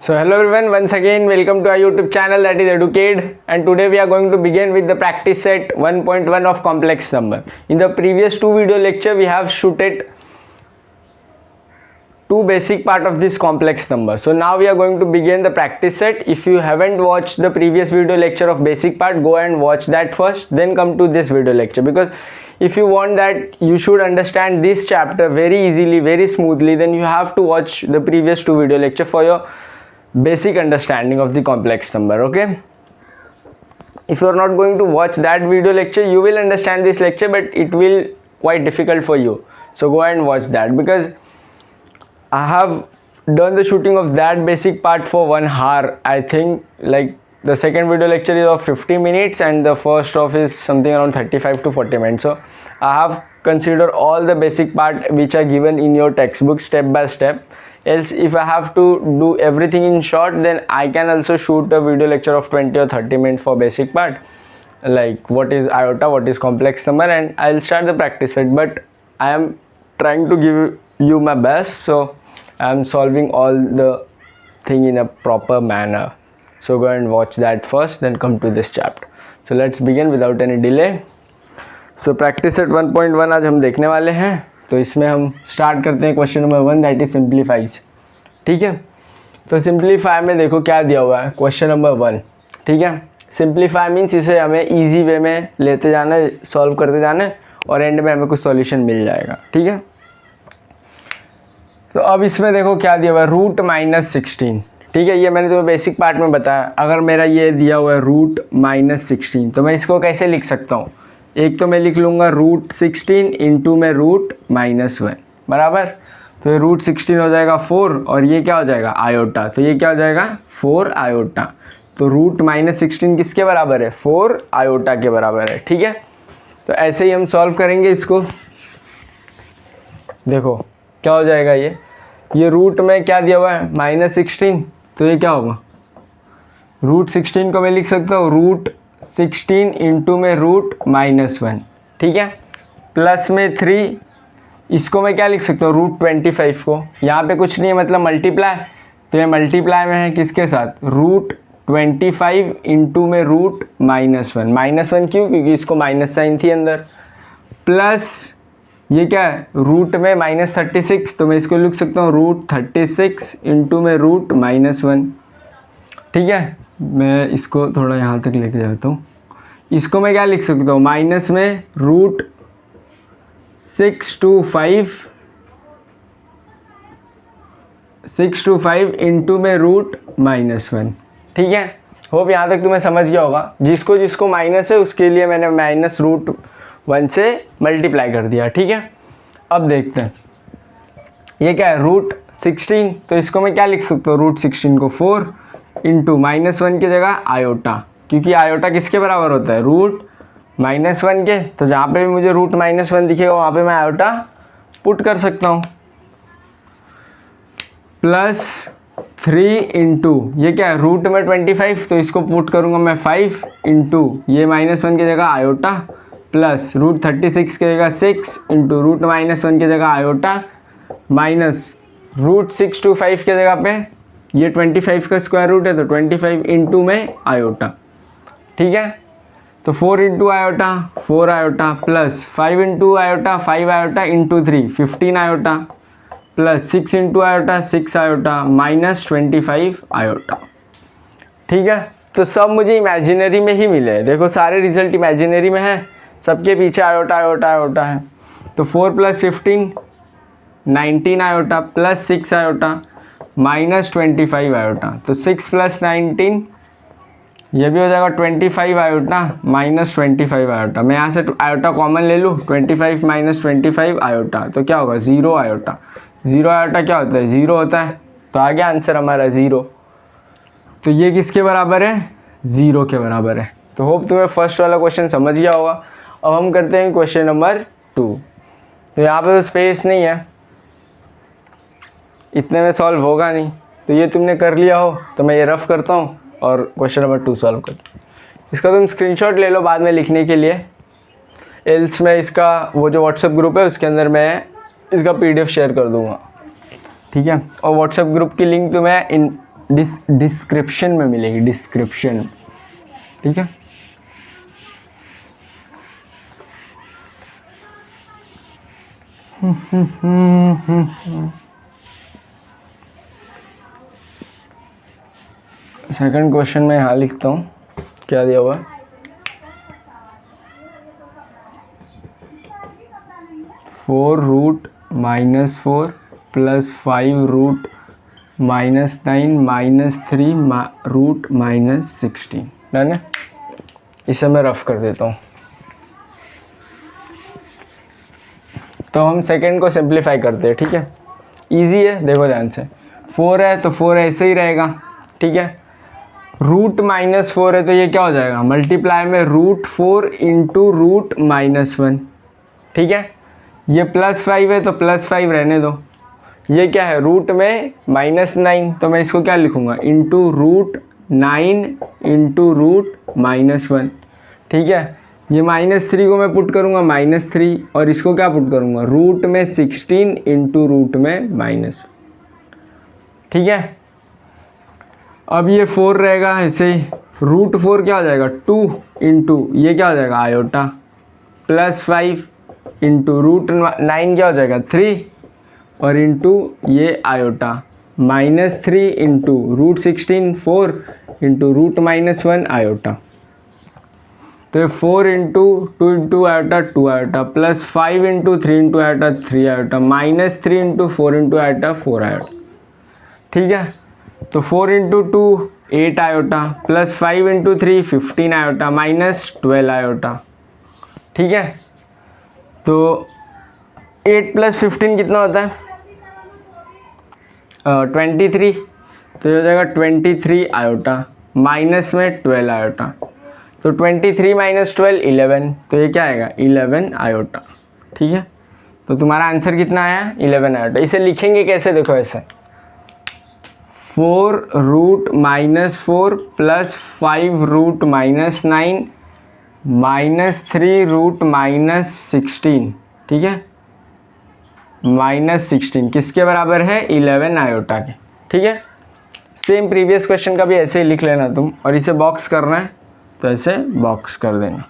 So hello everyone, once again welcome to our YouTube channel, that is Educade, and today we are going to begin with the practice set 1.1 of complex number. In the previous two video lecture we have shooted two basic part of this complex number. So now we are going to begin the practice set. If you haven't watched the previous video lecture of basic part, go and watch that first, then come to this video lecture, because if you want that you should understand this chapter very easily, very smoothly, then you have to watch the previous two video lecture for your basic understanding of the complex number. Okay, if you are not going to watch that video lecture, you will understand this lecture, but it will quite difficult for you. So go and watch that, because I have done the shooting of that basic part for 1 hour. I think like the second video lecture is of 50 minutes and the first of is something around 35 to 40 minutes. So I have considered all the basic part which are given in your textbook step by step. Else if I have to do everything in short, then I can also shoot a video lecture of 20 or 30 minutes for basic part, like what is iota, what is complex number, and I'll start the practice set. But I am trying to give you my best, so I am solving all the thing in a proper manner. So go and watch that first, then come to this chapter. So let's begin without any delay. So practice set 1.1 आज हम देखने वाले हैं. तो इसमें हम start करते हैं question number 1, that is simplifies. ठीक है, तो सिंप्लीफाई में देखो क्या दिया हुआ है, क्वेश्चन नंबर 1. ठीक है, सिंप्लीफाई मीन्स इसे हमें इजी वे में लेते जाना है, सॉल्व करते जाना है, और एंड में हमें कुछ सॉल्यूशन मिल जाएगा. ठीक है, तो अब इसमें देखो क्या दिया हुआ है, रूट -16. ठीक है, ये मैंने तुम्हें बेसिक पार्ट में बताया. अगर मेरा ये दिया हुआ है रूट -16, तो मैं इसको कैसे लिख सकता हूँ. एक तो मैं लिख लूँगा रूट 16 इंटू में रूट -1 बराबर. तो ये रूट 16 हो जाएगा 4, और ये क्या हो जाएगा आयोटा. तो ये क्या हो जाएगा 4 आयोटा. तो रूट -16 किसके बराबर है, 4 आयोटा के बराबर है. ठीक है, तो ऐसे ही हम सॉल्व करेंगे इसको. देखो क्या हो जाएगा, ये रूट में क्या दिया हुआ है -16, तो ये क्या होगा रूट 16 को मैं लिख सकता हूँ रूट 16 इंटू में रूट -1. ठीक है, प्लस में 3, इसको मैं क्या लिख सकता हूँ रूट 25 को. यहाँ पे कुछ नहीं है, मतलब मल्टीप्लाई, तो ये मल्टीप्लाई में है किसके साथ, रूट 25 इंटू में रूट -1. -1 क्यों, क्योंकि इसको माइनस साइन थी अंदर. प्लस ये क्या है रूट में -36, तो मैं इसको लिख सकता हूँ रूट 36 इंटू में रूट -1. ठीक है, मैं इसको थोड़ा यहाँ तक लेके जाता हूँ. इसको मैं क्या लिख सकता हूँ, माइनस में रूट 625 इंटू में रूट -1. ठीक है, होप यहाँ तक तुम्हें समझ गया होगा. जिसको जिसको माइनस है उसके लिए मैंने -√1 से मल्टीप्लाई कर दिया. ठीक है, अब देखते हैं ये क्या है रूट 16, तो इसको मैं क्या लिख सकता हूँ रूट 16 को 4 इंटू -1 की जगह आयोटा, क्योंकि आयोटा किसके बराबर होता है रूट -1 के. तो जहाँ पे भी मुझे रूट -1 दिखेगा वहाँ पे मैं आयोटा पुट कर सकता हूँ. प्लस 3 इंटू ये क्या है रूट में 25, तो इसको पुट करूँगा मैं 5 इंटू ये -1 की जगह आयोटा, प्लस रूट 36 की जगह 6 इंटू रूट -1 की जगह आयोटा, माइनस रूट 625 की जगह पे ये 25 का स्क्वायर रूट है, तो 25 इंटू में आयोटा. ठीक है, तो 4 into iota 4 iota, plus 5 into iota 5 iota into 3 15 iota, plus 6 into iota 6 iota, -25 iota. ठीक है, तो सब मुझे इमेजिनरी में ही मिले हैं. देखो सारे रिजल्ट इमेजिनरी में है, सबके पीछे आयोटा आयोटा आयोटा है. तो 4 + 15 19 आयोटा, प्लस 6 आयोटा, -25 आयोटा. तो 6 + 19 ये भी हो जाएगा 25 आयोटा, -25 आयोटा. मैं यहाँ से आयोटा कॉमन ले लूँ, 25 - 25 आयोटा, तो क्या होगा 0 आयोटा. 0 आयोटा क्या होता है, 0 होता है. तो आ गया आंसर हमारा 0. तो ये किसके बराबर है, 0 के बराबर है. तो होप तुम्हें फर्स्ट वाला क्वेश्चन समझ गया होगा. अब हम करते हैं क्वेश्चन नंबर 2. तो यहाँ पे तो स्पेस नहीं है, इतने में सॉल्व होगा नहीं. तो ये तुमने कर लिया हो तो मैं ये रफ करता हूँ और क्वेश्चन नंबर 2 सॉल्व करता हूँ. इसका तुम स्क्रीनशॉट ले लो बाद में लिखने के लिए. एल्स मैं इसका वो जो व्हाट्सएप ग्रुप है उसके अंदर मैं इसका PDF शेयर कर दूँगा. ठीक है, और व्हाट्सएप ग्रुप की लिंक तो मैं डिस्क्रिप्शन में मिलेगी, डिस्क्रिप्शन, ठीक है। सेकंड क्वेश्चन में यहाँ लिखता हूँ, क्या दिया हुआ है, 4 root -4 plus 5 root -9 -3 root -16। Done है। इसे मैं रफ कर देता हूँ। तो हम सेकंड को सिंप्लीफाई करते हैं, ठीक है। इजी है, देखो ध्यान से। 4 है तो 4 ऐसे ही रहेगा, ठीक है। रूट -4 है तो ये क्या हो जाएगा, मल्टीप्लाई में √4 इंटू रूट -1, ठीक है। ये +5 है तो +5 रहने दो। ये क्या है, रूट में -9, तो मैं इसको क्या लिखूँगा, इंटू √9 इंटू रूट -1, ठीक है। ये -3 को मैं पुट करूँगा -3 और इसको क्या पुट करूँगा, रूट में 16 इंटू रूट में -1, ठीक है। अब ये 4 रहेगा ऐसे ही, √4 क्या हो जाएगा 2 इंटू ये क्या हो जाएगा आयोटा, +5 इंटू √9 क्या हो जाएगा 3 और इंटू ये iota, -3 into √16 4 into root -1 iota. तो ये 4 into 2 into iota 2 iota, plus 5 into 3 into iota 3 iota, -3 into 4 into iota 4 iota, ठीक है। तो 4 into 2 8 iota, plus 5 into 3 15 iota, -12 iota, ठीक है। तो 8 + 15 कितना होता है, 23, तो ये हो जाएगा 23 आयोटा, माइनस में 12 आयोटा, तो 23 - 12 11, तो ये क्या आएगा 11 आयोटा, ठीक है। तो तुम्हारा आंसर कितना आया 11 आयोटा। इसे लिखेंगे कैसे, देखो ऐसे, 4 रूट -4 प्लस 5 रूट -9 -3 रूट -16, ठीक है, -16 किसके बराबर है 11 आयोटा के, ठीक है। सेम प्रीवियस क्वेश्चन का भी ऐसे ही लिख लेना तुम, और इसे बॉक्स करना है तो ऐसे बॉक्स कर देना।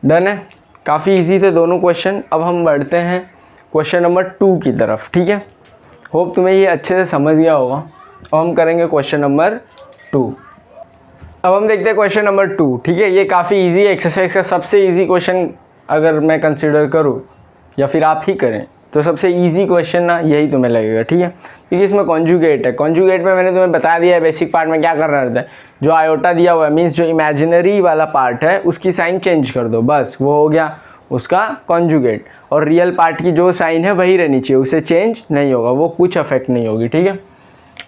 डन है। काफ़ी इजी थे दोनों क्वेश्चन। अब हम बढ़ते हैं क्वेश्चन नंबर 2 की तरफ, ठीक है। होप तुम्हें ये अच्छे से समझ गया होगा। अब हम करेंगे क्वेश्चन नंबर 2। अब हम देखते हैं क्वेश्चन नंबर 2, ठीक है। ये काफ़ी इजी है, एक्सरसाइज का सबसे इजी क्वेश्चन अगर मैं कंसिडर करूँ या फिर आप ही करें तो सबसे इजी क्वेश्चन ना यही तुम्हें लगेगा, ठीक है। क्योंकि इसमें कॉन्जुगेट है। कॉन्जुगेट में मैंने तुम्हें बता दिया है बेसिक पार्ट में क्या करना रहता है। जो आयोटा दिया हुआ है मीन्स जो इमेजिनरी वाला पार्ट है उसकी साइन चेंज कर दो, बस वो हो गया उसका कॉन्जुगेट। और रियल पार्ट की जो साइन है वही रहनी चाहिए, उसे चेंज नहीं होगा, वो कुछ अफेक्ट नहीं होगी, ठीक है।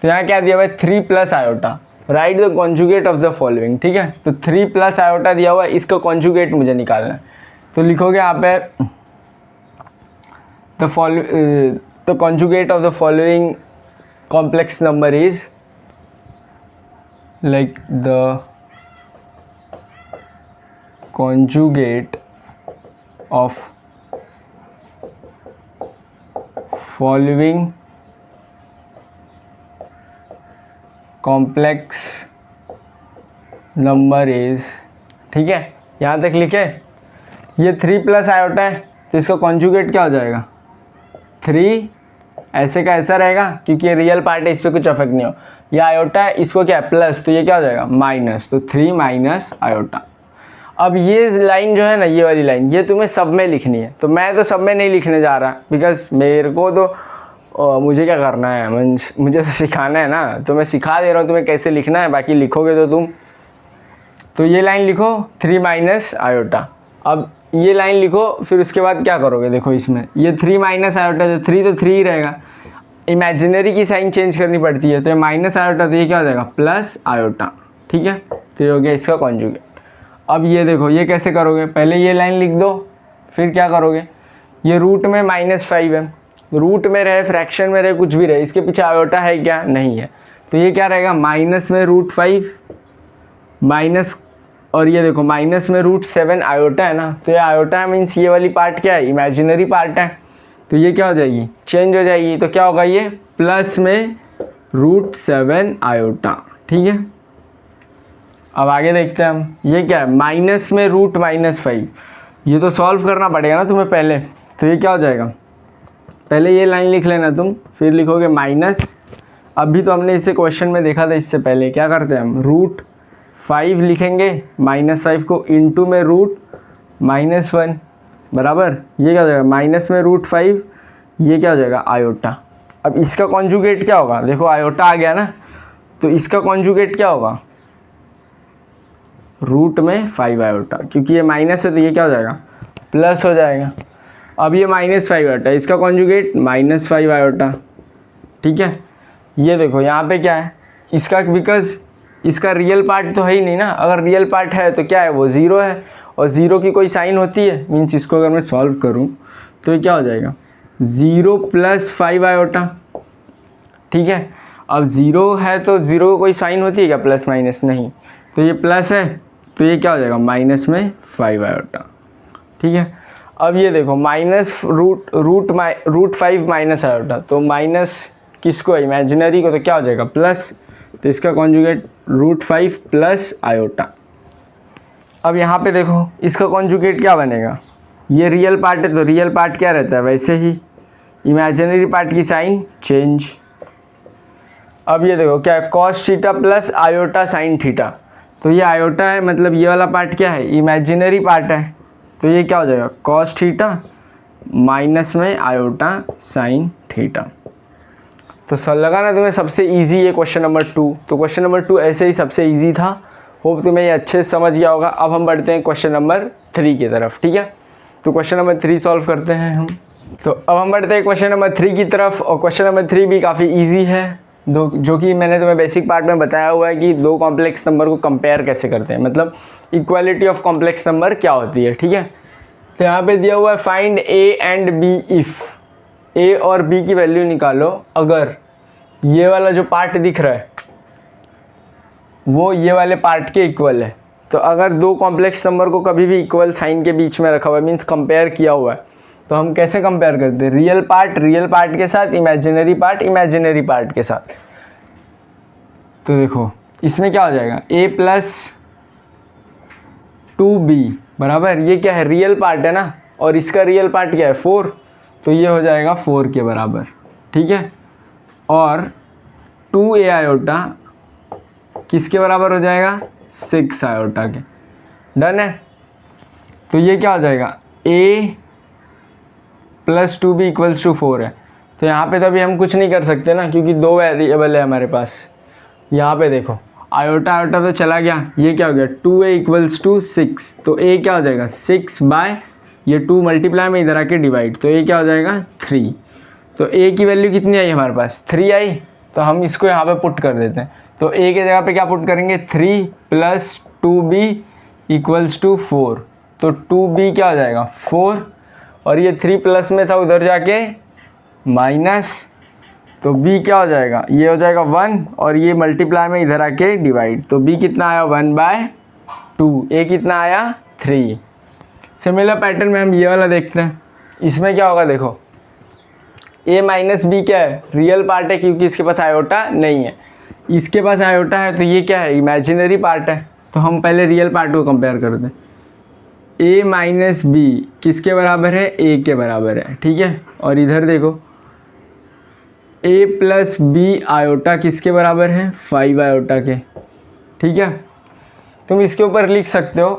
तो यहाँ क्या दिया हुआ है 3 + iota, right the conjugate of the following, ठीक है। तो 3 + आयोटा दिया हुआ है, इसका कॉन्जुगेट मुझे निकालना है। तो लिखोगे यहाँ पे the conjugate of the following complex number is, like the conjugate of following complex number is, ठीक है। यहाँ तक लिखे। ये 3 + आयोटा है तो इसका कॉन्जुगेट क्या हो जाएगा 3, ऐसे का ऐसा रहेगा क्योंकि ये रियल पार्ट है, इस पर कुछ अफेक्ट नहीं हो। ये आयोटा है, इसको क्या है प्लस, तो ये क्या हो जाएगा माइनस, तो 3 - आयोटा। अब ये लाइन जो है ना, ये वाली लाइन, ये तुम्हें सब में लिखनी है। तो मैं तो सब में नहीं लिखने जा रहा बिकॉज मेरे को तो मुझे क्या करना है, मुझे तो सिखाना है ना, तो मैं सिखा दे रहा हूँ तुम्हें कैसे लिखना है, बाकी लिखोगे तो तुम। तो ये लाइन लिखो 3 - आयोटा। अब ये लाइन लिखो, फिर उसके बाद क्या करोगे, देखो इसमें ये 3 - आयोटा, जो 3 तो 3 ही रहेगा, इमेजिनरी की साइन चेंज करनी पड़ती है, तो ये माइनस आयोटा, तो ये क्या हो जाएगा प्लस आयोटा, ठीक है। तो ये हो गया इसका कॉन्जुगेट। अब ये देखो ये कैसे करोगे, पहले ये लाइन लिख दो, फिर क्या करोगे, ये रूट में -5 है, रूट में रहे फ्रैक्शन में रहे कुछ भी रहे, इसके पीछे आयोटा है क्या, नहीं है, तो ये क्या रहेगा माइनस में √5 माइनस, और ये देखो माइनस में √7 आयोटा है ना, तो ये आयोटा है मीन्स ये वाली पार्ट क्या है इमेजिनरी पार्ट है, तो ये क्या हो जाएगी चेंज हो जाएगी, तो क्या होगा ये प्लस में √7 आयोटा। ठीक है, अब आगे देखते हैं हम। ये क्या है, माइनस में √-5, ये तो सॉल्व करना पड़ेगा ना तुम्हें पहले। तो ये क्या हो जाएगा, पहले ये लाइन लिख लेना तुम, फिर लिखोगे माइनस। अभी तो हमने इसे क्वेश्चन में देखा था, इससे पहले क्या करते हैं हम, √5 लिखेंगे, -5 को इंटू में √-1 बराबर, ये क्या हो जाएगा, माइनस में √5, ये क्या हो जाएगा आयोटा। अब इसका कॉन्जुगेट क्या होगा, देखो आयोटा आ गया ना, तो इसका कॉन्जुगेट क्या होगा, √5 आयोटा, क्योंकि ये माइनस है तो ये क्या हो जाएगा, प्लस हो जाएगा। अब ये -5 आयोटा, इसका कॉन्जुगेट -5 आयोटा। ठीक है, ये देखो यहाँ पे क्या है, इसका बिकॉज इसका रियल पार्ट तो है ही नहीं ना, अगर रियल पार्ट है तो क्या है, वो 0 है, और 0 की कोई साइन होती है, मीन्स इसको अगर मैं सॉल्व करूँ तो ये क्या हो जाएगा, 0 + 5 आयोटा। ठीक है, अब 0 है तो 0 को कोई साइन होती है क्या, प्लस माइनस, नहीं, तो ये प्लस है तो ये क्या हो जाएगा, -5 आयोटा। ठीक है, अब ये देखो माइनस √5 माइनस आयोटा, तो माइनस किसको है, इमेजिनरी को, तो क्या हो जाएगा प्लस, तो इसका कॉन्जुगेट √5 + आयोटा। अब यहाँ पे देखो इसका कॉन्जुगेट क्या बनेगा, ये रियल पार्ट है तो रियल पार्ट क्या रहता है वैसे ही, इमेजिनरी पार्ट की साइन चेंज। अब ये देखो क्या है, cos theta + iota sin theta, तो ये आयोटा है, मतलब ये वाला पार्ट क्या है, इमेजिनरी पार्ट है, तो ये क्या हो जाएगा, cos थीटा माइनस में आयोटा sin थीटा। तो सर लगा ना तुम्हें सबसे इजी ये क्वेश्चन नंबर 2, तो क्वेश्चन नंबर 2 ऐसे ही सबसे इजी था। होप तुम्हें ये अच्छे से समझ गया होगा। अब हम बढ़ते हैं क्वेश्चन नंबर 3 की तरफ। ठीक है, तो क्वेश्चन नंबर 3 सॉल्व करते हैं हम। तो अब हम बढ़ते हैं क्वेश्चन नंबर 3 की तरफ, और क्वेश्चन नंबर 3 भी काफ़ी ईजी है, जो कि मैंने तुम्हें बेसिक पार्ट में बताया हुआ है कि दो कॉम्प्लेक्स नंबर को कंपेयर कैसे करते हैं, मतलब इक्वालिटी ऑफ कॉम्प्लेक्स नंबर क्या होती है। ठीक है, तो यहाँ पे दिया हुआ है find A and B if A और B की वैल्यू निकालो अगर ये वाला जो पार्ट दिख रहा है वो ये वाले पार्ट के इक्वल है। तो अगर दो कॉम्प्लेक्स नंबर को कभी भी इक्वल साइन के बीच में रखा हुआ है, मीन्स कंपेयर किया हुआ है, तो हम कैसे कंपेयर करते हैं, रियल पार्ट के साथ, इमेजिनरी पार्ट के साथ। तो देखो इसमें क्या हो जाएगा, A + 2B बराबर, ये क्या है, रियल पार्ट है ना, और इसका रियल पार्ट क्या है 4, तो ये हो जाएगा 4 के बराबर। ठीक है, और 2A आयोटा किसके बराबर हो जाएगा, 6 आयोटा के। डन है, तो ये क्या हो जाएगा, A + 2B = 4 है। तो यहाँ पे तो अभी हम कुछ नहीं कर सकते ना, क्योंकि दो वेरिएबल है हमारे पास। यहाँ पे देखो आयोटा तो चला गया, ये क्या हो गया, 2A = 6, तो A क्या हो जाएगा 6 बाय ये 2 मल्टीप्लाई में इधर आके डिवाइड, तो A क्या हो जाएगा 3। तो A की वैल्यू कितनी आई हमारे पास, 3 आई, तो हम इसको यहाँ पे पुट कर देते हैं। तो A के जगह पे क्या पुट करेंगे, 3 + 2B = 4, तो 2B क्या हो जाएगा 4, और ये 3 प्लस में था उधर जाके माइनस, तो B क्या हो जाएगा, ये हो जाएगा 1, और ये मल्टीप्लाई में इधर आके डिवाइड, तो B कितना आया 1/2, A कितना आया 3। सिमिलर पैटर्न में हम ये वाला देखते हैं, इसमें क्या होगा, देखो A - B क्या है, रियल पार्ट है, क्योंकि इसके पास आयोटा नहीं है, इसके पास आयोटा है, तो ये क्या है, इमेजिनरी पार्ट है। तो हम पहले रियल पार्ट को कंपेयर करते हैं। A - B किसके बराबर है, A के बराबर है। ठीक है, और इधर देखो A + B आयोटा किसके बराबर है, 5 आयोटा के। ठीक है, तुम इसके ऊपर लिख सकते हो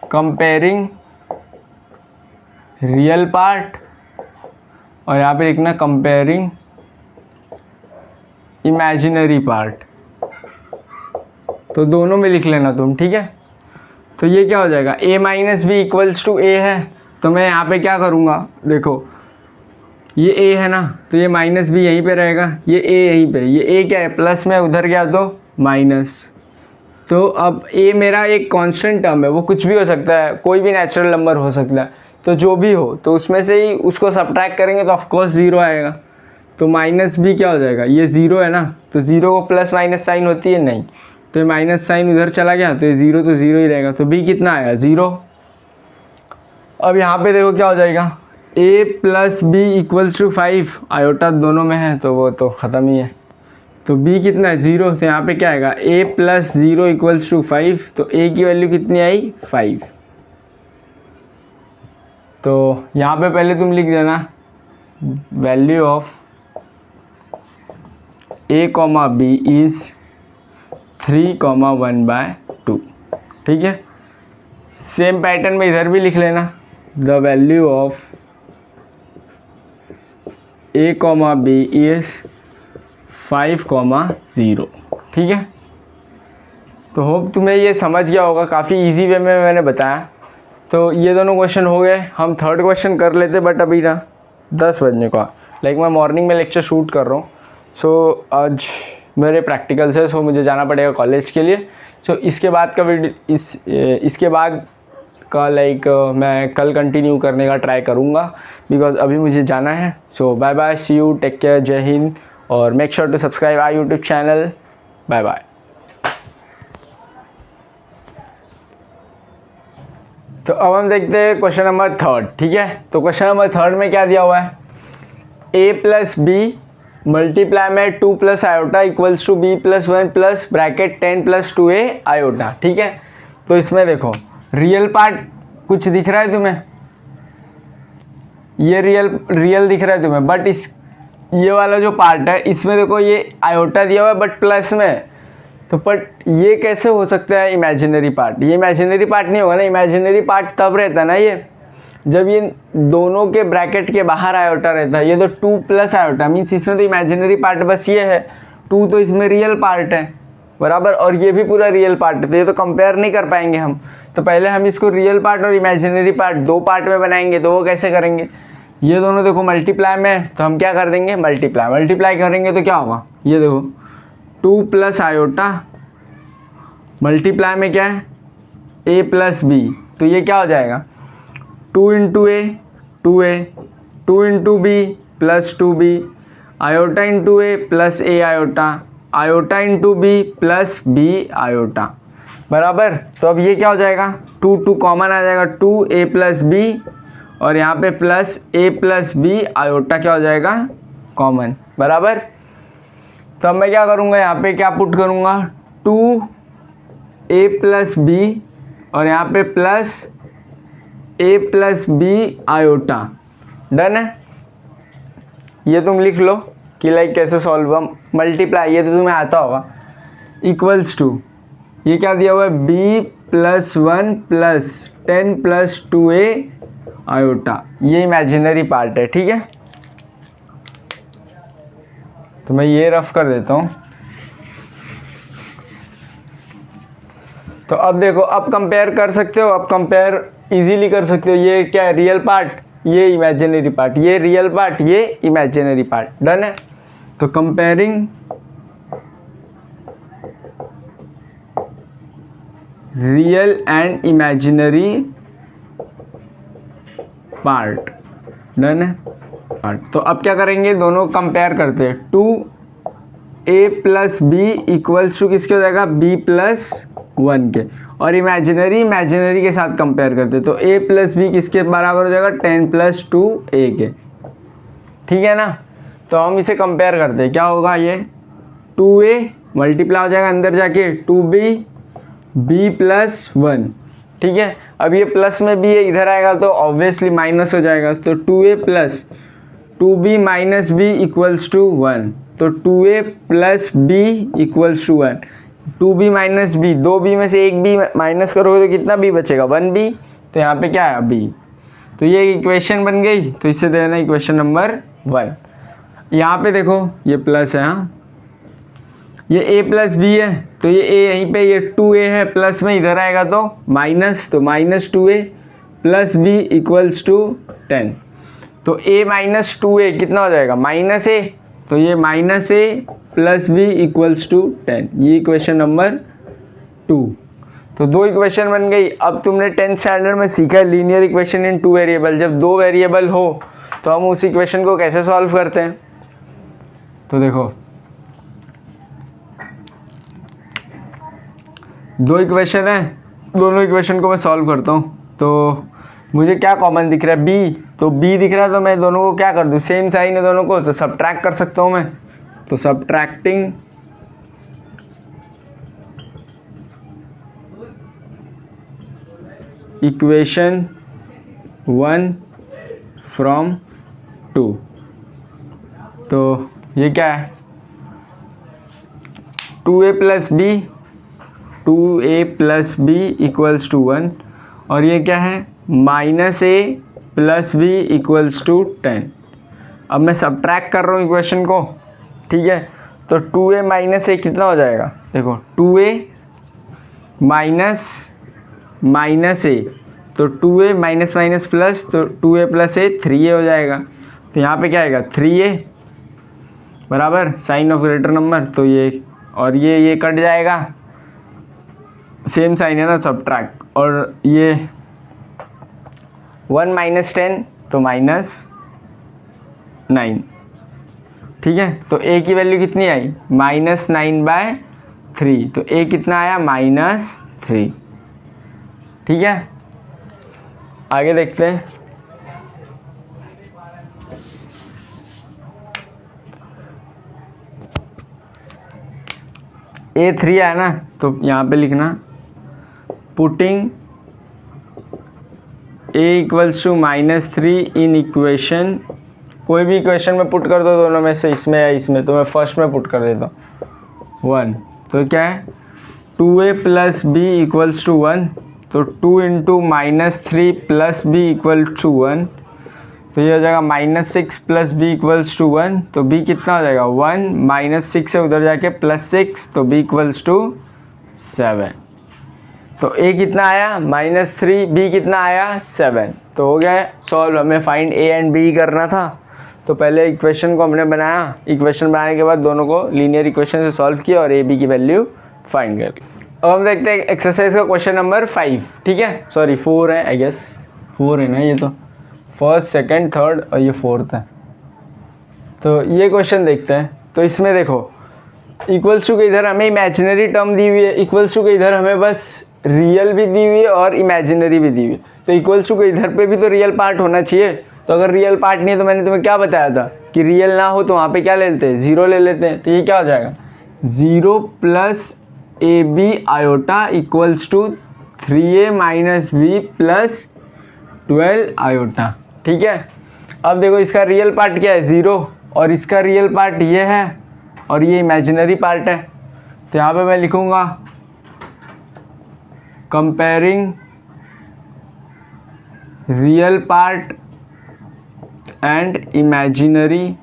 कंपेयरिंग रियल पार्ट, और यहाँ पे लिखना कंपेयरिंग इमेजिनरी पार्ट, तो दोनों में लिख लेना तुम। ठीक है, तो ये क्या हो जाएगा, A - B = A है, तो मैं यहाँ पे क्या करूँगा, देखो ये A है ना, तो ये -B यहीं पे रहेगा, ये A यहीं पे, ये A क्या है प्लस में उधर गया तो माइनस। तो अब A मेरा एक कांस्टेंट टर्म है, वो कुछ भी हो सकता है, कोई भी नेचुरल नंबर हो सकता है, तो जो भी हो तो उसमें से ही उसको सब्ट्रैक्ट करेंगे तो ऑफकोर्स 0 आएगा। तो -B क्या हो जाएगा, ये 0 है ना, तो 0 को प्लस माइनस साइन होती है नहीं, तो ये माइनस साइन उधर चला गया, तो ये 0 तो 0 ही रहेगा, तो B कितना आया 0। अब यहाँ पे देखो क्या हो जाएगा, a plus B equals to 5, iota दोनों में है तो वो तो ख़त्म ही है। तो b कितना है 0, तो यहाँ पे क्या आएगा a प्लस 0 इक्वल्स टू 5, तो a की वैल्यू कितनी आई 5। तो यहाँ पे पहले तुम लिख देना value of a comma B is 3,1/2, ठीक है। सेम पैटर्न में इधर भी लिख लेना the value of a comma B is 5,0, ठीक है। तो होप तुम्हें ये समझ गया होगा, काफ़ी इजी वे में मैंने बताया। तो ये दोनों क्वेश्चन हो गए, हम थर्ड क्वेश्चन कर लेते, बट अभी ना 10 बजने को, लाइक मैं मॉर्निंग में लेक्चर शूट कर रहा हूँ। सो आज मेरे प्रैक्टिकल्स है, सो मुझे जाना पड़ेगा कॉलेज के लिए। सो इसके बाद का वीडियो इसके बाद का मैं कल कंटिन्यू करने का ट्राई करूँगा, बिकॉज अभी मुझे जाना है। So bye bye, see you, take care, Jai Hind, और make sure to subscribe our YouTube channel. Bye bye. तो अब हम देखते हैं क्वेश्चन नंबर थर्ड, ठीक है। तो क्वेश्चन नंबर थर्ड में क्या दिया हुआ है, a प्लस बी मल्टीप्लाई में 2 plus iota equals to b plus 1 plus bracket 10 plus 2a iota, ठीक है। तो इसमें देखो रियल पार्ट कुछ दिख रहा है तुम्हें, ये रियल दिख रहा है तुम्हें, बट ये वाला जो पार्ट है इसमें देखो ये आयोटा दिया हुआ है बट प्लस में, तो बट ये कैसे हो सकता है इमेजिनरी पार्ट, ये इमेजिनरी पार्ट नहीं होगा ना। इमेजिनरी पार्ट तब रहता है ना ये जब ये दोनों के ब्रैकेट के बाहर आयोटा रहता है। ये तो 2 प्लस आयोटा मीन्स इसमें तो इमेजिनरी पार्ट बस ये है, 2 तो इसमें रियल पार्ट है बराबर, और ये भी पूरा रियल पार्ट है, तो ये तो कंपेयर नहीं कर पाएंगे हम। तो पहले हम इसको रियल पार्ट और इमेजिनरी पार्ट दो पार्ट में बनाएंगे, तो वो कैसे करेंगे, ये दोनों देखो मल्टीप्लाई में, तो हम क्या कर देंगे मल्टीप्लाई करेंगे तो क्या होगा, ये देखो 2 प्लस आयोटा मल्टीप्लाई में क्या है a प्लस बी, तो ये क्या हो जाएगा 2 into A 2a, 2 into B plus 2b, iota into A plus a iota, iota into B plus b iota, बराबर। तो अब ये क्या हो जाएगा 2 कॉमन आ जाएगा, 2a प्लस बी, और यहाँ पे plus a plus B iota क्या हो जाएगा कॉमन, बराबर। तो अब मैं क्या करूँगा, यहाँ पे क्या पुट करूँगा 2a प्लस बी, और यहाँ पे plus a plus B iota, done है। ये तुम लिख लो कि लाइक कैसे सॉल्व हुआ, मल्टीप्लाई ये तो तुम्हें आता होगा, इक्वल्स टू ये क्या दिया हुआ है b plus 1 plus 10 plus 2a iota, ये इमेजिनरी पार्ट है, ठीक है। तो मैं ये रफ कर देता हूँ। तो अब देखो, अब कंपेयर कर सकते हो, अब कंपेयर इजीली कर सकते हो, ये क्या है रियल पार्ट, ये इमेजिनरी पार्ट, ये रियल पार्ट, ये इमेजिनरी पार्ट, डन है। तो comparing real and imaginary part, done है। तो अब क्या करेंगे, दोनों कंपेयर करते हैं, 2a plus B equals to किसके हो जाएगा b प्लस 1 के, और इमेजिनरी के साथ कंपेयर करते हैं, तो a प्लस बी किसके बराबर हो जाएगा 10 प्लस 2a के, ठीक है ना। तो हम इसे कंपेयर करते हैं, क्या होगा ये 2a मल्टीप्लाई हो जाएगा अंदर जाके 2b b प्लस 1, ठीक है। अब ये प्लस में भी है, इधर आएगा तो ऑब्वियसली माइनस हो जाएगा, तो 2a plus 2b minus b equals to 1, तो 2a plus b equals to 1, 2b minus b, 2b में से एक b माइनस करोगे तो कितना b बचेगा 1b, तो यहाँ पे क्या है b, तो ये इक्वेशन बन गई। तो इससे देना इक्वेशन नंबर 1। यहाँ पे देखो ये प्लस है, हाँ ये a प्लस बी है, तो ये a यहीं पे, ये 2a है, प्लस में इधर आएगा तो माइनस, तो minus 2a plus b equals to 10, तो a माइनस 2a कितना हो जाएगा माइनस a, तो ये minus a plus b equals to 10, ये इक्वेशन नंबर 2। तो दो इक्वेशन बन गई। अब तुमने 10th स्टैंडर्ड में सीखा है लीनियर इक्वेशन इन 2 वेरिएबल, जब 2 वेरिएबल हो तो हम उस इक्वेशन को कैसे सॉल्व करते हैं। तो देखो दो इक्वेशन है, दोनों इक्वेशन को मैं सॉल्व करता हूँ। तो मुझे क्या कॉमन दिख रहा है, बी, तो बी दिख रहा है तो मैं दोनों को क्या कर दूँ, सेम साइन है दोनों को, तो सबट्रैक्ट कर सकता हूँ मैं। तो सबट्रैक्टिंग इक्वेशन 1 फ्रॉम 2, तो ये क्या है, 2a plus B, 2a plus B equals to 1, और ये क्या है, minus A plus B equals to 10। अब मैं सबट्रैक्ट कर रहा हूँ इक्वेशन को, ठीक है, तो 2a माइनस ए कितना हो जाएगा, देखो 2a माइनस ए, तो 2a माइनस माइनस प्लस, तो 2a प्लस ए 3a हो जाएगा। तो यहाँ पे क्या आएगा, 3a बराबर साइन ऑफ ग्रेटर नंबर, तो ये और ये कट जाएगा, सेम साइन है ना, सबट्रैक्ट, और ये 1 माइनस 10 तो माइनस 9, ठीक है। तो a की वैल्यू कितनी आई, -9/3, तो a कितना आया, -3, ठीक है। आगे देखते हैं, a3 आया ना, तो यहाँ पे लिखना putting a equals to -3 in equation, कोई भी इक्वेशन में पुट कर दो दोनों में से, इसमें या इसमें, तो मैं फर्स्ट में पुट कर देता हूँ 1, तो क्या है 2a plus B equals to 1, तो 2 into -3 plus B equal to 1, तो ये हो जाएगा -6 प्लस बी इक्वल्स टू 1, तो b कितना हो जाएगा 1, -6 से उधर जाके +6, तो b इक्वल्स टू 7, तो a कितना आया -3, b कितना आया 7, तो हो गया सॉल्व। हमें फाइंड a एंड b करना था, तो पहले इक्वेशन को हमने बनाया, इक्वेशन बनाने के बाद दोनों को लीनियर इक्वेशन से सॉल्व किया और a b की वैल्यू फाइंड कर ली। अब हम देखते हैं एक्सरसाइज का क्वेश्चन नंबर 5, ठीक है, सॉरी 4 है, आई गेस 4 है ना, ये तो फर्स्ट सेकंड थर्ड और ये फोर्थ है। तो ये क्वेश्चन देखते हैं, तो इसमें देखो इक्वल्स टू के इधर हमें इमेजिनरी टर्म दी हुई है, इक्वल्स टू के इधर हमें बस रियल भी दी हुई है और इमेजिनरी भी दी हुई है, तो इक्वल्स टू के इधर पे भी तो रियल पार्ट होना चाहिए। तो अगर रियल पार्ट नहीं है तो मैंने तुम्हें क्या बताया था कि रियल ना हो तो वहाँ पे क्या ले लेते हैं, 0 ले लेते हैं, तो ये क्या हो जाएगा 0 plus A B iota equals to 3a minus B plus 12 iota, ठीक है। अब देखो इसका रियल पार्ट क्या है 0, और इसका रियल पार्ट ये है और ये इमेजिनरी पार्ट है, तो यहाँ पे मैं लिखूँगा comparing real part and imaginary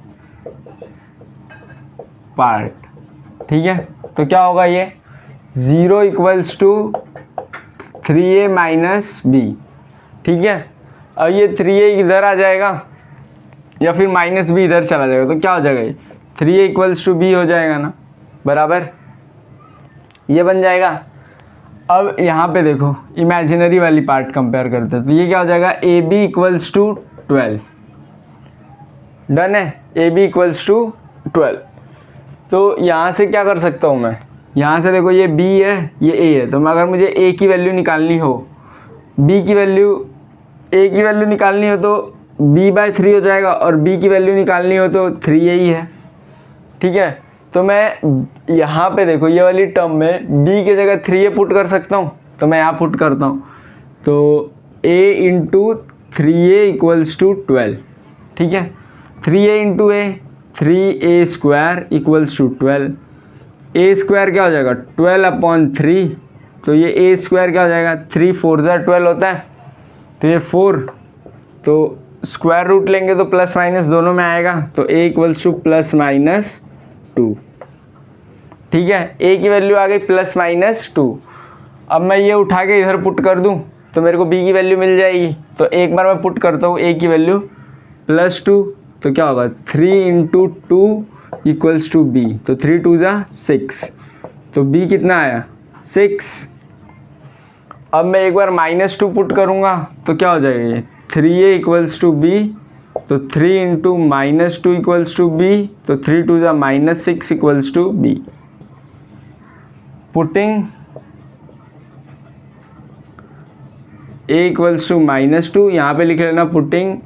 part, ठीक है। तो क्या होगा ये 0 equals to 3a minus B, ठीक है। अब ये 3a इधर आ जाएगा या फिर माइनस बी इधर चला जाएगा, तो क्या हो जाएगा ये 3a इक्वल्स टू बी हो जाएगा ना, बराबर ये बन जाएगा। अब यहाँ पे देखो इमेजिनरी वाली पार्ट कंपेयर करते हैं, तो ये क्या हो जाएगा A B equals to 12, done है, ए बी इक्वल्स टू 12। तो यहाँ से क्या कर सकता हूँ मैं, यहाँ से देखो ये b है ये a है, तो मैं अगर मुझे a की वैल्यू निकालनी हो, b की वैल्यू a की वैल्यू निकालनी हो तो b/3 हो जाएगा, और b की वैल्यू निकालनी हो तो 3a ही है, ठीक है। तो मैं यहाँ पे देखो ये वाली टर्म में b की जगह 3a पुट कर सकता हूँ, तो मैं यहाँ पुट करता हूँ, तो a into 3a equals to 12, ठीक है। 3a into a 3a square equals to 12, a square क्या हो जाएगा 12/3, तो ये a स्क्वायर क्या हो जाएगा 3 4 12 होता है, तो ये 4, तो स्क्वायर रूट लेंगे तो प्लस माइनस दोनों में आएगा, तो a इक्वल्स टू +-2, ठीक है। a की वैल्यू आ गई +-2। अब मैं ये उठा के इधर पुट कर दूं तो मेरे को b की वैल्यू मिल जाएगी, तो एक बार मैं पुट करता हूँ a की वैल्यू +2, तो क्या होगा 3 × 2 इक्वल्स टू b, तो 3 2 6, तो b कितना आया 6। अब मैं एक बार -2 पुट करूँगा तो क्या हो जाएगा ये 3a इक्वल्स टू b, तो 3 × -2 इक्वल्स टू b, तो 3 2 -6 equals to b। Putting A equals to -2, यहाँ पे लिख लेना पुटिंग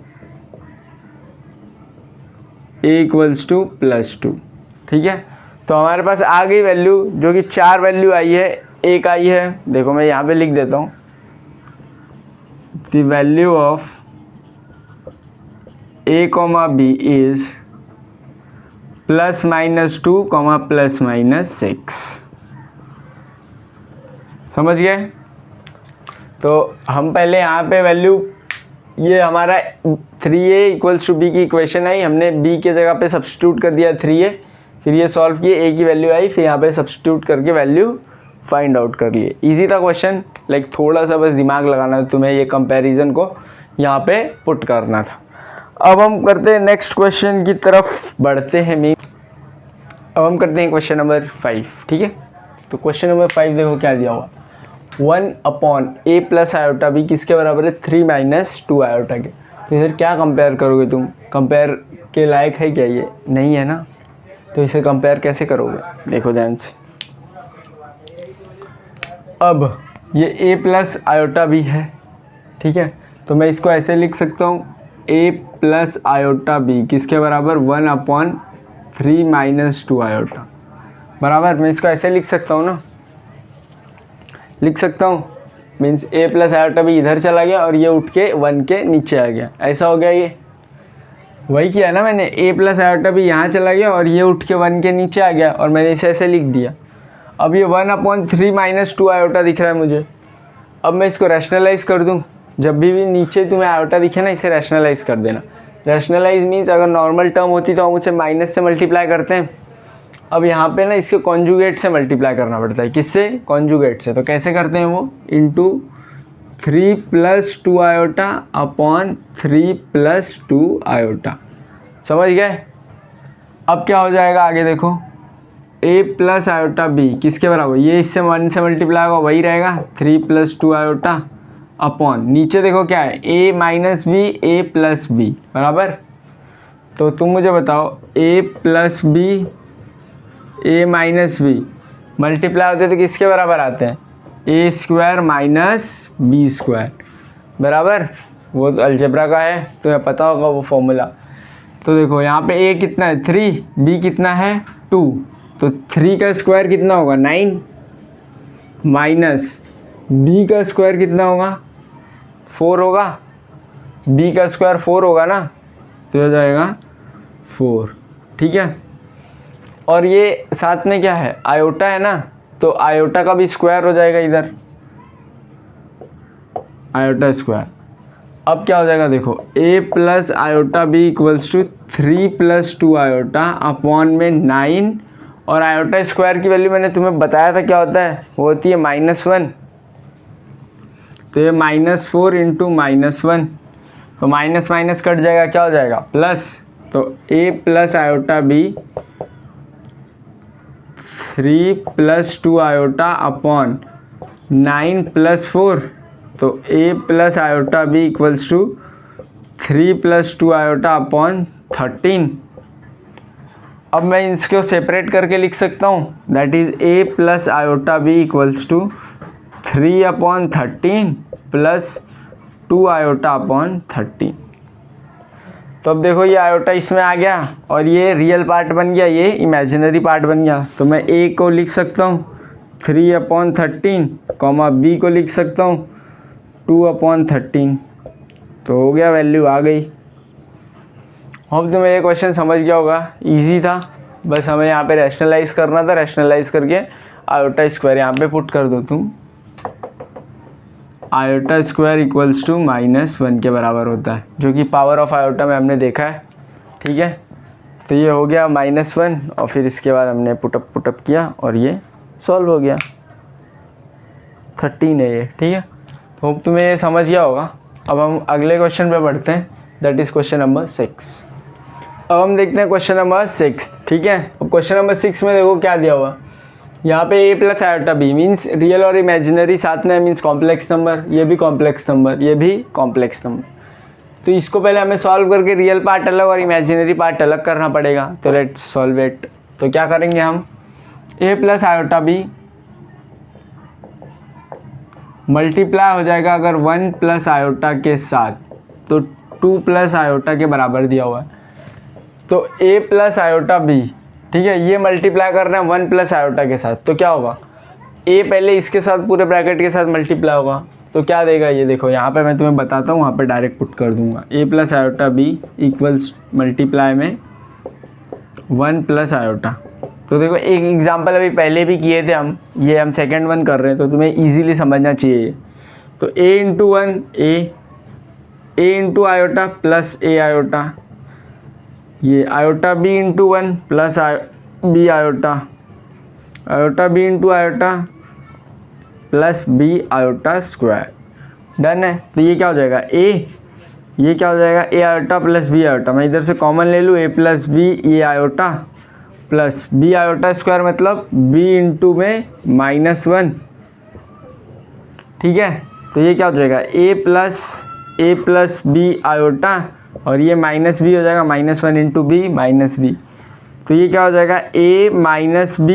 ए इक्वल्स टू +2, ठीक है। तो हमारे पास आ गई वैल्यू, जो कि 4 वैल्यू आई है, एक आई है, देखो मैं यहाँ पे लिख देता हूँ, the value of a, b is +-2, +-6, समझ गए। तो हम पहले यहाँ पे वैल्यू, ये हमारा 3a इक्वल्स टू b की इक्वेशन आई, हमने b के जगह पे सब्स्टिट्यूट कर दिया 3a, फिर ये सॉल्व किए, a की वैल्यू आई, फिर यहाँ पे सब्स्टिट्यूट करके वैल्यू फाइंड आउट कर लिए। इजी था क्वेश्चन, लाइक थोड़ा सा बस दिमाग लगाना था तुम्हें, ये कंपैरिजन को यहाँ पे पुट करना था। अब हम करते हैं नेक्स्ट क्वेश्चन की तरफ बढ़ते हैं। अब हम करते हैं क्वेश्चन नंबर 5, ठीक है। तो क्वेश्चन नंबर 5 देखो क्या दिया हुआ, 1/a + आयोटा b किसके बराबर है, 3 - 2 आयोटा के। तो इधर क्या कंपेयर करोगे तुम, कंपेयर के लायक है क्या, ये नहीं है ना, तो इसे कंपेयर कैसे करोगे, देखो ध्यान से। अब ये a + आयोटा b है, ठीक है, तो मैं इसको ऐसे लिख सकता हूँ, a + आयोटा b किसके बराबर, 1/3 - 2 आयोटा बराबर। मैं इसको ऐसे लिख सकता हूँ ना, लिख सकता हूँ, मीन्स a + आयोटा b इधर चला गया और ये उठ के 1 के नीचे आ गया, ऐसा हो गया। ये वही किया ना मैंने, a + आयोटा b यहाँ चला गया और ये उठ के 1 के नीचे आ गया, और मैंने इसे ऐसे लिख दिया। अब ये 1/3 - 2 आयोटा दिख रहा है मुझे। अब मैं इसको रैशनलाइज कर दूँ, जब भी नीचे तुम्हें आयोटा दिखे ना, इसे रैशनलाइज कर देना। रैशनलाइज मीन्स अगर नॉर्मल टर्म होती तो हम उसे माइनस से मल्टीप्लाई करते हैं, अब यहाँ पे ना इसके कॉन्जुगेट से मल्टीप्लाई करना पड़ता है। किससे, कॉन्जुगेट से। तो कैसे करते हैं वो, इंटू 3 + 2 आयोटा अपॉन 3 + 2 आयोटा, समझ गए। अब क्या हो जाएगा आगे देखो, a + आयोटा b किसके बराबर, ये इससे 1 से मल्टीप्लाई होगा, वही रहेगा 3 + 2 आयोटा अपॉन, नीचे देखो क्या है, a - b a + b बराबर। तो तुम मुझे बताओ, a + b a - b multiply होते तो किसके बराबर आते हैं, a² - b² बराबर। वो तो अलजेब्रा का है, तुम्हें पता होगा वो फॉर्मूला। तो देखो यहाँ पे a कितना है 3, b कितना है 2, तो 3 का स्क्वायर कितना होगा 9, माइनस b का स्क्वायर कितना होगा 4 होगा, b का स्क्वायर 4 होगा ना, तो हो जाएगा 4, ठीक है। और ये साथ में क्या है, आयोटा है ना, तो आयोटा का भी स्क्वायर हो जाएगा इधर, आयोटा स्क्वायर। अब क्या हो जाएगा देखो, a + iota b equals to 3 + 2 iota upon में 9, और आयोटा स्क्वायर की वैल्यू मैंने तुम्हें बताया था क्या होता है, वो होती है -1। तो ये -4 × -1, तो माइनस माइनस कट जाएगा, क्या हो जाएगा प्लस। तो a + iota b 3 + 2 iota upon 9 + 4, तो a + iota b equals to 3 + 2 iota upon 13। अब मैं इसको सेपरेट करके लिख सकता हूँ, that is a + iota b equals to 3/13 + 2 iota upon 13। तो अब देखो ये आयोटा इसमें आ गया और ये रियल पार्ट बन गया, ये इमेजिनरी पार्ट बन गया। तो मैं a को लिख सकता हूँ 3/13, b को लिख सकता हूँ 2/13। तो हो गया, वैल्यू आ गई। होप तुम्हें ये क्वेश्चन समझ गया होगा, इजी था, बस हमें यहाँ पे रैशनलाइज करना था। रैशनलाइज करके आयोटा स्क्वायर यहाँ पे पुट कर दो तुम, आयोटा स्क्वायर इक्वल्स टू -1 के बराबर होता है, जो कि पावर ऑफ आयोटा में हमने देखा है, ठीक है। तो ये हो गया -1, और फिर इसके बाद हमने पुटअप किया और ये सॉल्व हो गया, 13 है ये, ठीक है। तो होप तुम्हें ये समझ गया होगा। अब हम अगले क्वेश्चन पे बढ़ते हैं, दैट इज़ क्वेश्चन नंबर 6। अब हम देखते हैं क्वेश्चन नंबर 6, ठीक है। अब क्वेश्चन नंबर 6 में देखो क्या दिया हुआ, यहाँ पे a + iota b means real और इमेजिनरी साथ में, मीन्स कॉम्प्लेक्स नंबर, ये भी कॉम्प्लेक्स नंबर, ये भी कॉम्प्लेक्स नंबर। तो इसको पहले हमें सॉल्व करके रियल पार्ट अलग और इमेजिनरी पार्ट अलग करना पड़ेगा। तो लेट्स सॉल्व इट। तो क्या करेंगे हम, a + आयोटा b मल्टीप्लाई हो जाएगा अगर 1 प्लस आयोटा के साथ तो 2 प्लस आयोटा के बराबर दिया हुआ है, तो a प्लस आयोटा b, ठीक है, ये मल्टीप्लाई करना है 1 प्लस आयोटा के साथ, तो क्या होगा a पहले इसके साथ पूरे ब्रैकेट के साथ मल्टीप्लाई होगा, तो क्या देगा ये देखो, यहाँ पे मैं तुम्हें बताता हूँ, वहाँ पे डायरेक्ट पुट कर दूंगा, a plus iota b equals multiply में 1 प्लस आयोटा। तो देखो एक एग्जांपल अभी पहले भी किए थे हम, ये हम सेकंड वन कर रहे हैं, तो तुम्हें इजीली समझना चाहिए। तो a into 1 a into iota plus a iota, ये iota b into 1 plus b iota, iota b into iota plus b iota square. Done है। तो ये क्या हो जाएगा a, ये क्या हो जाएगा a iota plus b iota, मैं इधर से कॉमन ले लूँ, a प्लस b ये iota plus b iota square मतलब b इंटू में -1, ठीक है। तो ये क्या हो जाएगा a प्लस b आयोटा और ये माइनस b हो जाएगा -1 इंटू b माइनस b, तो ये क्या हो जाएगा a माइनस b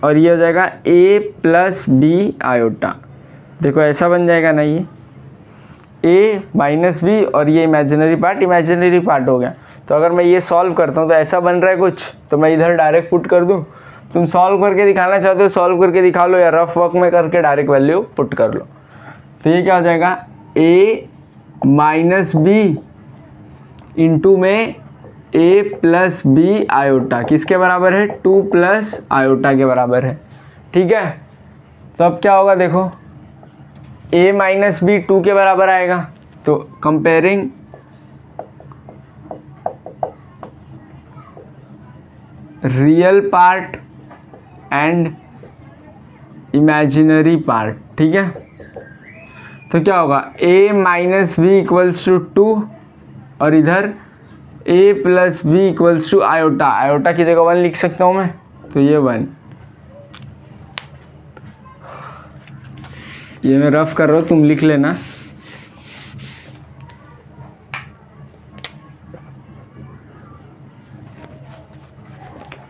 और ये हो जाएगा a प्लस b आयोटा। देखो ऐसा बन जाएगा ना, ये a माइनस b और ये इमेजिनरी पार्ट हो गया। तो अगर मैं ये सॉल्व करता हूँ तो ऐसा बन रहा है कुछ, तो मैं इधर डायरेक्ट पुट कर दूँ, तुम सॉल्व करके दिखाना चाहते हो सॉल्व करके दिखा लो, या रफ वर्क में करके डायरेक्ट वैल्यू पुट कर लो। तो ये क्या हो जाएगा a माइनस b इंटू में a प्लस b आयोटा किसके बराबर है, 2 प्लस आयोटा के बराबर है, ठीक है। तो अब क्या होगा देखो, a माइनस b 2 के बराबर आएगा, तो comparing real part and imaginary part, ठीक है। तो क्या होगा a minus B equals to 2 और इधर a plus B equals to iota, iota की जगह 1 लिख सकता हूँ मैं, तो ये 1, ये मैं रफ कर रहा हूँ, तुम लिख लेना।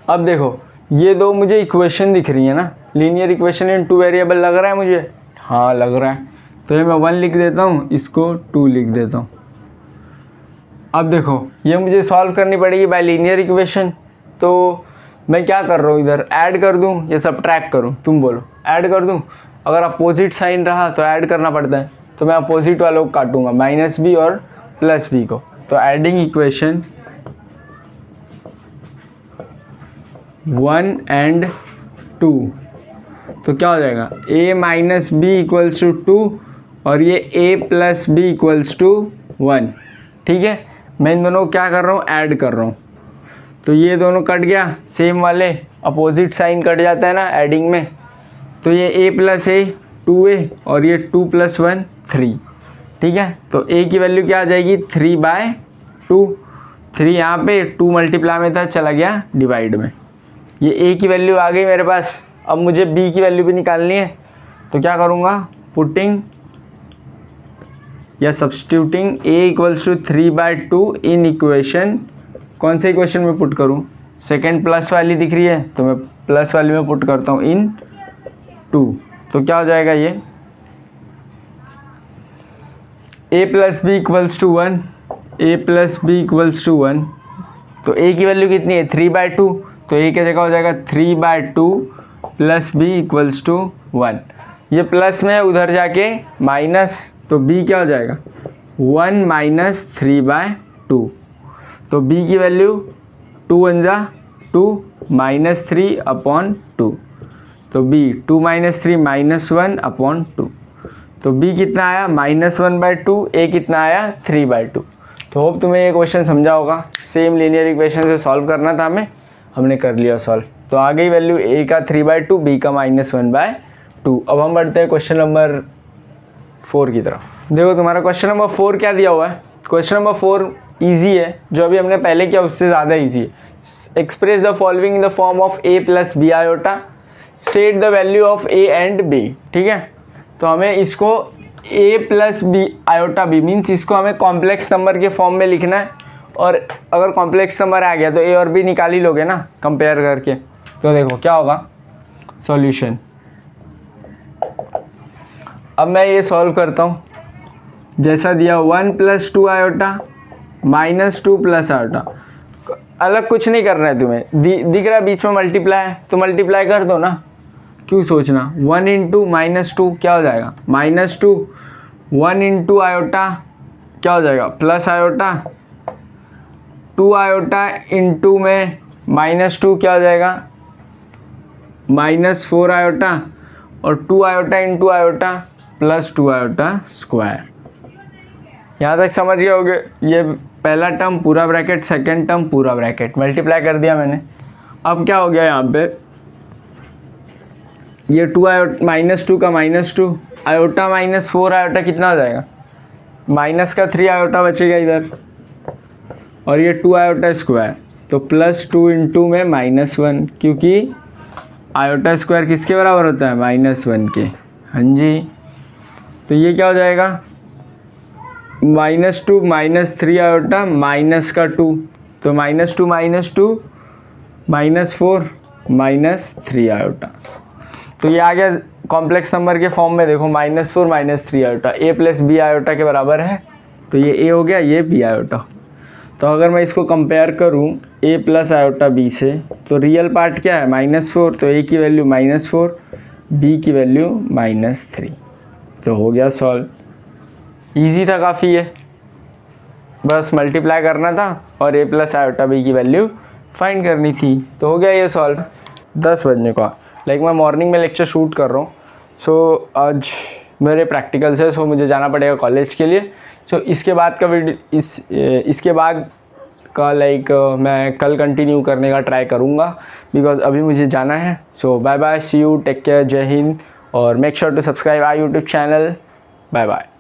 अब देखो ये दो मुझे इक्वेशन दिख रही है ना, लीनियर इक्वेशन इन 2 वेरिएबल लग रहा है मुझे, हाँ लग रहा है, तो ये मैं 1 लिख देता हूँ, इसको 2 लिख देता हूँ। अब देखो ये मुझे सॉल्व करनी पड़ेगी बाय लीनियर इक्वेशन, तो मैं क्या कर रहा हूँ, इधर ऐड कर दूँ या सब्ट्रैक्ट करूँ, तुम बोलो। ऐड कर दूँ, अगर अपोजिट साइन रहा तो ऐड करना पड़ता है, तो मैं अपोजिट वालों को काटूंगा, माइनस बी और प्लस बी को। तो एडिंग इक्वेशन 1 एंड 2, तो क्या हो जाएगा a minus B equals to 2 और ये a plus B equals to 1, ठीक है। मैं इन दोनों को क्या कर रहा हूँ, ऐड कर रहा हूँ, तो ये दोनों कट गया, सेम वाले अपोजिट साइन कट जाता है ना एडिंग में, तो ये a प्लस a 2a और ये 2 प्लस 1 3, ठीक है। तो a की वैल्यू क्या आ जाएगी 3/2, 3 यहाँ पे 2 मल्टीप्लाई में था, चला गया डिवाइड में, ये a की वैल्यू आ गई मेरे पास। अब मुझे b की वैल्यू भी निकालनी है, तो क्या करूँगा, पुटिंग या substituting a equals to 3/2 in equation, कौन से इक्वेशन में पुट करूँ, सेकेंड प्लस वाली दिख रही है तो मैं प्लस वाली में पुट करता हूँ इन 2, तो क्या हो जाएगा ये a plus B equals to 1, a plus B equals to 1, तो a की वैल्यू कितनी है 3/2, तो a की जगह हो जाएगा 3/2 प्लस b इक्वल्स टू 1, ये प्लस में उधर जाके माइनस, तो b क्या हो जाएगा 1 माइनस 3/2, तो b की वैल्यू 2 1 जा 2 माइनस 3 अपॉन 2, तो b 2 माइनस 3 -1 अपॉन 2, तो b कितना आया -1/2, a कितना आया 3/2। तो होप तुम्हें ये क्वेश्चन समझा होगा, सेम लीनियर इक्वेशन से सॉल्व करना था हमें, हमने कर लिया सॉल्व। तो आ गई वैल्यू a का 3/2, b का -1/2। अब हम बढ़ते हैं क्वेश्चन नंबर 4 की तरफ। देखो तुम्हारा क्वेश्चन नंबर 4 क्या दिया हुआ है, क्वेश्चन नंबर 4 ईजी है, जो अभी हमने पहले किया उससे ज़्यादा ईजी है। Express the following in the form of a plus B iota, state the value of a and b, ठीक है। तो हमें इसको a plus B iota b means इसको हमें कॉम्प्लेक्स नंबर के फॉर्म में लिखना है, और अगर कॉम्प्लेक्स नंबर आ गया तो a और b निकाल ही लोगे ना कंपेयर करके। तो देखो क्या होगा सॉल्यूशन, अब मैं ये सॉल्व करता हूँ, जैसा दिया 1 + 2 आयोटा -2 + आयोटा, अलग कुछ नहीं करना है तुम्हें, दिख रहा है बीच में मल्टीप्लाई है तो मल्टीप्लाई कर दो ना, क्यों सोचना। 1 × -2 क्या हो जाएगा -2, 1 × आयोटा क्या हो जाएगा प्लस आयोटा, 2 आयोटा इंटू में -2 क्या हो जाएगा -4 आयोटा, और 2 iota into iota +2 iota square. यहाँ तक समझ गए होगे। ये पहला टर्म पूरा ब्रैकेट, सेकंड टर्म पूरा ब्रैकेट, मल्टीप्लाई कर दिया मैंने। अब क्या हो गया यहाँ पे, ये 2 आयोटा -2 का -2 आयोटा -4 आयोटा कितना हो जाएगा, माइनस का 3 आयोटा बचेगा इधर, और ये 2 आयोटा स्क्वायर, तो +2 इंटू में -1, क्योंकि आयोटा स्क्वायर किसके बराबर होता है -1 के। हाँ जी, तो ये क्या हो जाएगा -2 -3 आयोटा माइनस का 2, तो -2 -2 -4 -3 आयोटा। तो ये आ गया कॉम्प्लेक्स नंबर के फॉर्म में। देखो -4 -3 आयोटा a + b आयोटा के बराबर है, तो ये a हो गया, ये b आयोटा। तो अगर मैं इसको कंपेयर करूँ a + आयोटा b से, तो रियल पार्ट क्या है -4, तो a की वैल्यू -4, b की वैल्यू -3। तो हो गया सॉल्व। ईजी था काफ़ी ये, बस मल्टीप्लाई करना था और a + आयोटा b की वैल्यू फाइंड करनी थी, तो हो गया ये सॉल्व। 10 बजने को मैं मॉर्निंग में लेक्चर शूट कर रहा हूँ। सो आज मेरे प्रैक्टिकल्स है, सो मुझे जाना पड़ेगा कॉलेज के लिए। सो इसके बाद का वीडियो इसके बाद का मैं कल कंटिन्यू करने का ट्राई करूँगा, बिकॉज अभी मुझे जाना है। So bye bye, see you, take care, Jai Hind, और make sure to subscribe our YouTube channel. Bye bye.